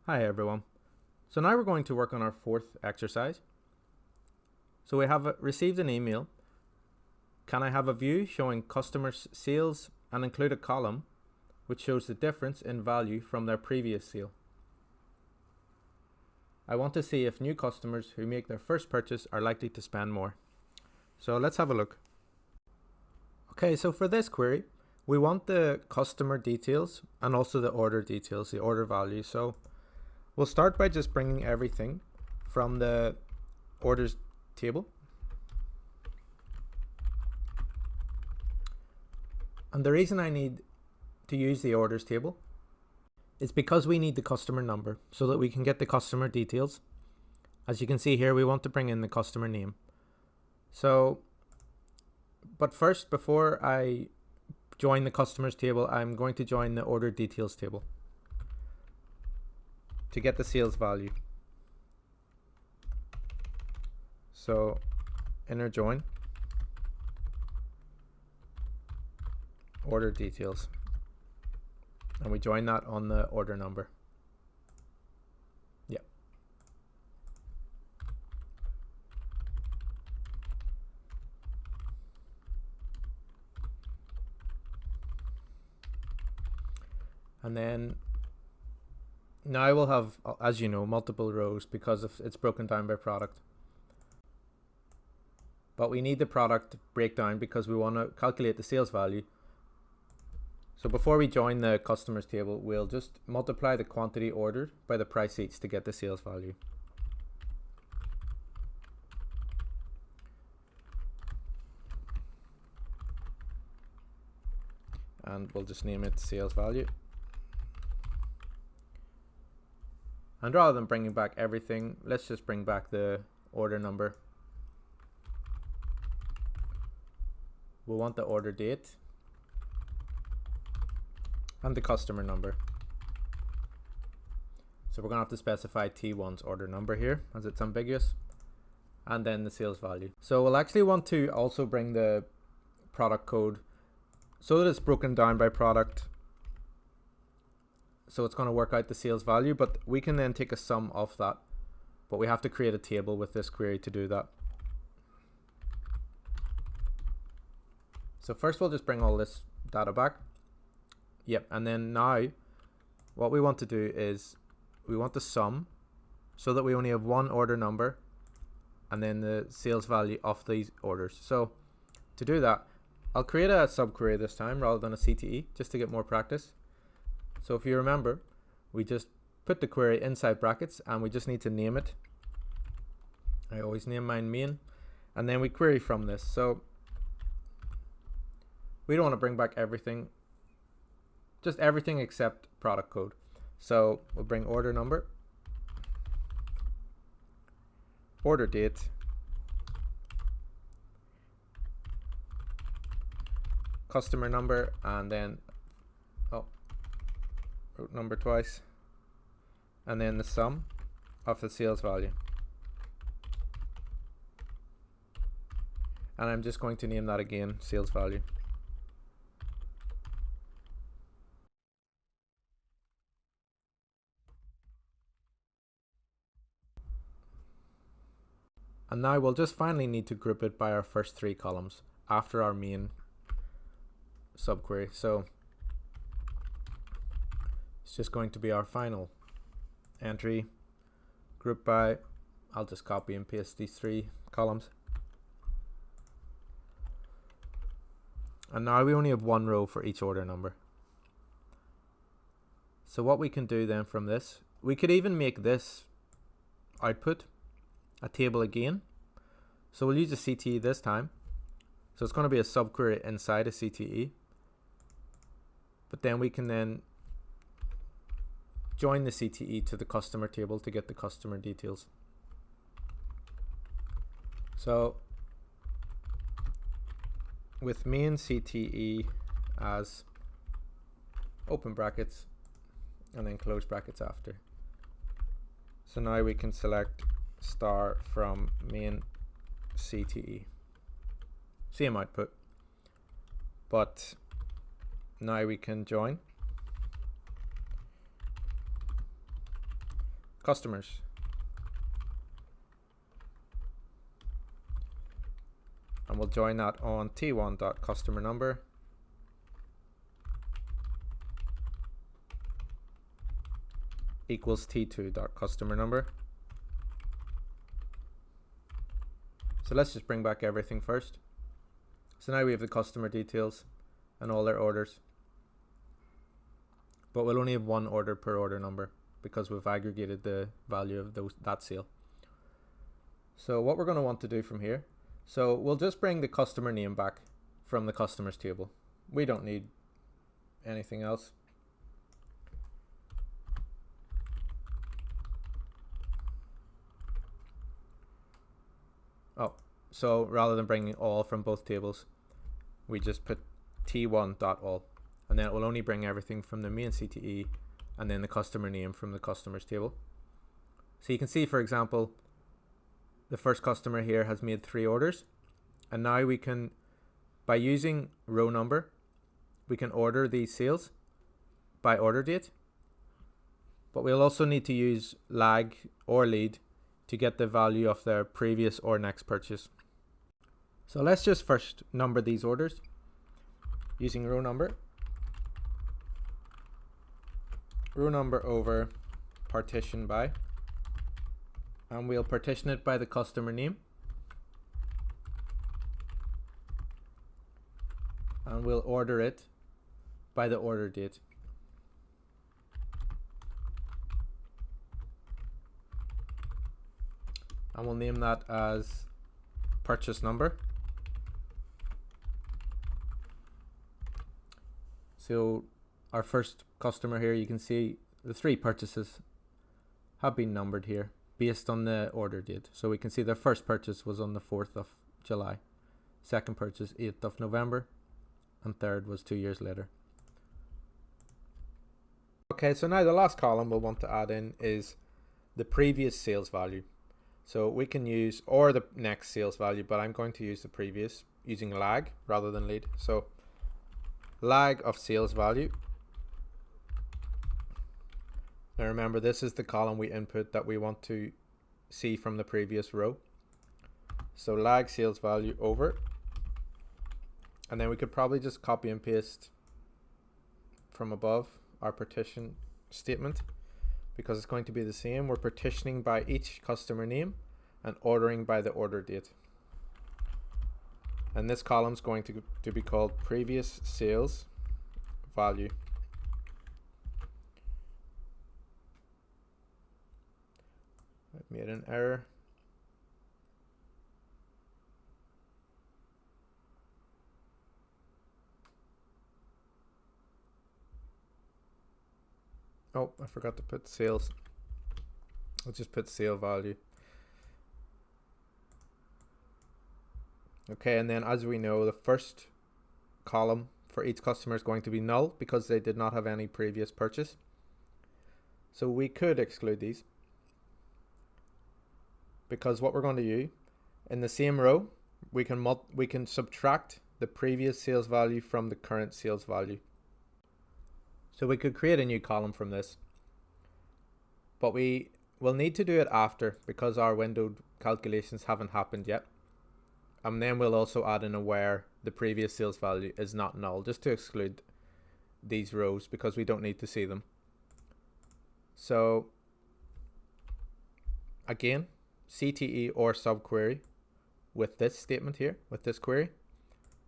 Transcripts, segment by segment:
Hi everyone. So now we're going to work on our fourth exercise. So we have received an email. Can I have a view showing customers' sales and include a column which shows the difference in value from their previous sale? I want to see if new customers who make their first purchase are likely to spend more. So let's have a look. Okay, so for this query, we want the customer details and also the order details, the order value. So we'll start by just bringing everything from the orders table. And the reason I need to use the orders table is because we need the customer number so that we can get the customer details. As you can see here, we want to bring in the customer name. But first, before I join the customers table, I'm going to join the order details table to get the sales value. So inner join order details, and we join that on the order number. Yeah. And then now we'll have, as you know, multiple rows because it's broken down by product. But we need the product breakdown because we want to calculate the sales value. So before we join the customers table, we'll just multiply the quantity ordered by the price each to get the sales value. And we'll just name it sales value. And rather than bringing back everything, let's just bring back the order number. We'll want the order date and the customer number. So we're going to have to specify T1's order number here as it's ambiguous, and then the sales value. So we'll actually want to also bring the product code so that it's broken down by product. So it's going to work out the sales value, but we can then take a sum of that. But we have to create a table with this query to do that. So first we'll just bring all this data back. Yep, and then now what we want to do is we want the sum so that we only have one order number and then the sales value of these orders. So to do that, I'll create a subquery this time rather than a CTE just to get more practice. So if you remember, we just put the query inside brackets and we just need to name it. I always name mine main, and then we query from this. So we don't want to bring back everything, just everything except product code. So we'll bring order number, order date, customer number, and then root number twice, and then the sum of the sales value. And I'm just going to name that again sales value. And now we'll just finally need to group it by our first three columns after our main subquery. So it's just going to be our final entry, group by, I'll just copy and paste these three columns. And now we only have one row for each order number. So what we can do then from this, we could even make this output a table again. So we'll use a CTE this time. So it's going to be a subquery inside a CTE. But then we can then join the CTE to the customer table to get the customer details. So with main CTE as open brackets and then close brackets after. So now we can select star from main CTE. Same output, but now we can join customers. And we'll join that on t1.customer number equals t2.customer number. So let's just bring back everything first. So now we have the customer details and all their orders, but we'll only have one order per order number because we've aggregated the value of that sale. So what we're going to want to do from here, so we'll just bring the customer name back from the customers table. We don't need anything else. Oh, so rather than bringing all from both tables, we just put t1.all, and then it will only bring everything from the main CTE and then the customer name from the customers table. So you can see, for example, the first customer here has made 3 orders, and now we can, by using row number, we can order these sales by order date, but we'll also need to use lag or lead to get the value of their previous or next purchase. So let's just first number these orders using row number over partition by, and we'll partition it by the customer name, and we'll order it by the order date. And we'll name that as purchase number. So our first customer here, you can see the 3 purchases have been numbered here based on the order date. So we can see their first purchase was on the 4th of July, second purchase 8th of November, and third was 2 years later. Okay, so now the last column we'll want to add in is the previous sales value. So we can use, or the next sales value, but I'm going to use the previous using lag rather than lead. So lag of sales value. Now remember, this is the column we input that we want to see from the previous row. So lag sales value over, and then we could probably just copy and paste from above our partition statement, because it's going to be the same. We're partitioning by each customer name and ordering by the order date. And this column is going to be called previous sales value. I've made an error. Oh, I forgot to put sales. I'll just put sale value. Okay, and then as we know, the first column for each customer is going to be null because they did not have any previous purchase. So we could exclude these, because what we're going to do in the same row, we can subtract the previous sales value from the current sales value. So we could create a new column from this, but we will need to do it after, because our windowed calculations haven't happened yet. And then we'll also add in a where the previous sales value is not null, just to exclude these rows because we don't need to see them. So again, CTE or subquery with this statement here, with this query.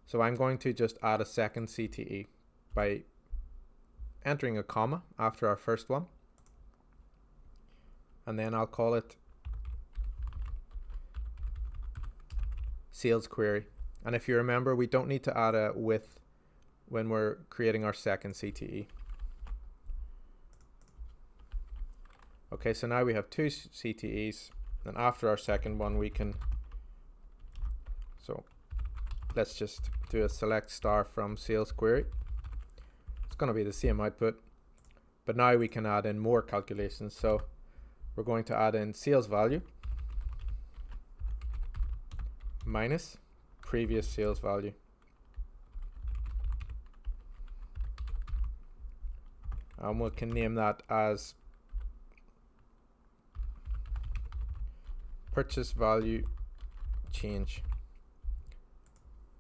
So I'm going to just add a second CTE by entering a comma after our first one, and then I'll call it sales query. And if you remember, we don't need to add a with when we're creating our second CTE. Okay, so now we have 2 CTEs, and after our second one we can, so let's just do a select star from sales query. It's going to be the same output, but now we can add in more calculations. So we're going to add in sales value minus previous sales value. And we can name that as purchase value change.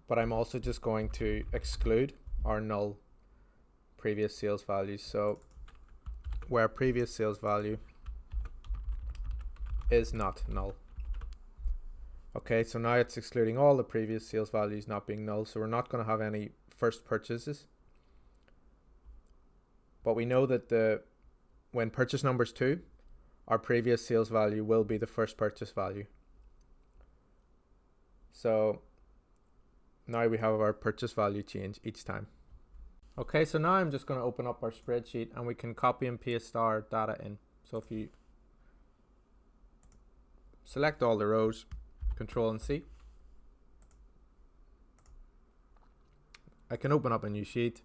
But I'm also just going to exclude our null previous sales values. So where previous sales value is not null. Okay, so now it's excluding all the previous sales values not being null, so we're not going to have any first purchases. But we know that when purchase number is 2, our previous sales value will be the first purchase value. So now we have our purchase value change each time. Okay, so now I'm just going to open up our spreadsheet and we can copy and paste our data in. So if you select all the rows, Control and C, I can open up a new sheet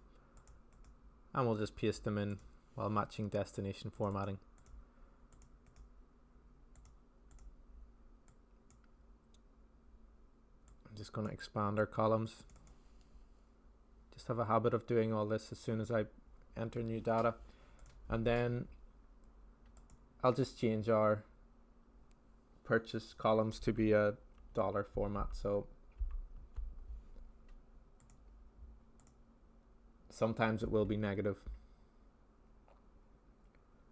and we'll just paste them in while matching destination formatting. I'm just going to expand our columns. Just have a habit of doing all this as soon as I enter new data. And then I'll just change our purchase columns to be a dollar format. So sometimes it will be negative.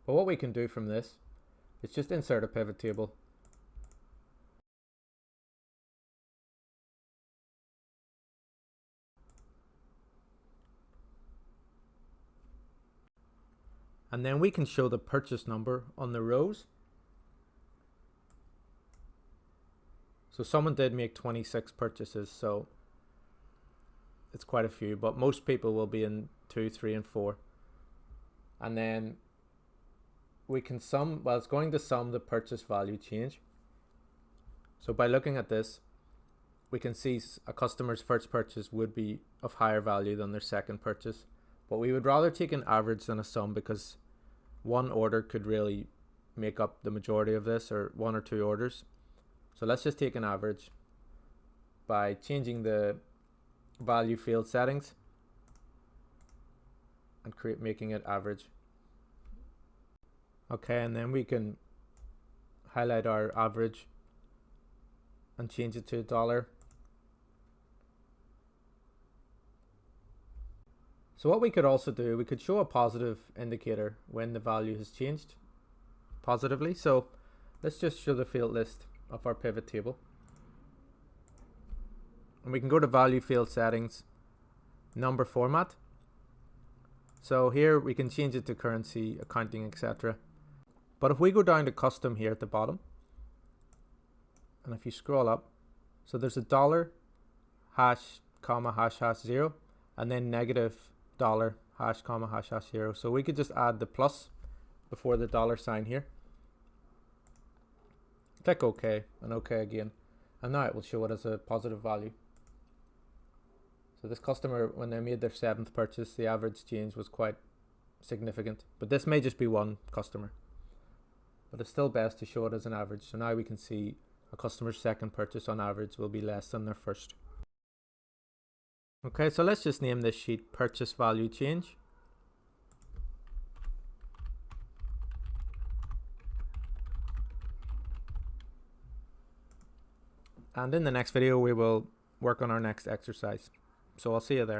But what we can do from this is just insert a pivot table. And then we can show the purchase number on the rows. So someone did make 26 purchases, so it's quite a few, but most people will be in 2, 3, and 4. And then we can sum, well, it's going to sum the purchase value change. So by looking at this, we can see a customer's first purchase would be of higher value than their second purchase. But we would rather take an average than a sum, because one order could really make up the majority of this, or 1 or 2 orders. So let's just take an average by changing the value field settings and making it average. Okay, and then we can highlight our average and change it to $1. So what we could also do, we could show a positive indicator when the value has changed positively. So let's just show the field list of our pivot table. And we can go to value field settings, number format. So here we can change it to currency, accounting, etc. But if we go down to custom here at the bottom, and if you scroll up, so there's a dollar, hash, comma, hash, hash, 0, and then negative dollar, hash, comma, hash, hash, 0. So we could just add the plus before the dollar sign here. Click OK and OK again, and now it will show it as a positive value. So this customer, when they made their 7th purchase, the average change was quite significant, but this may just be one customer, but it's still best to show it as an average. So now we can see a customer's second purchase on average will be less than their first. Okay, so let's just name this sheet purchase value change. And in the next video, we will work on our next exercise. So I'll see you there.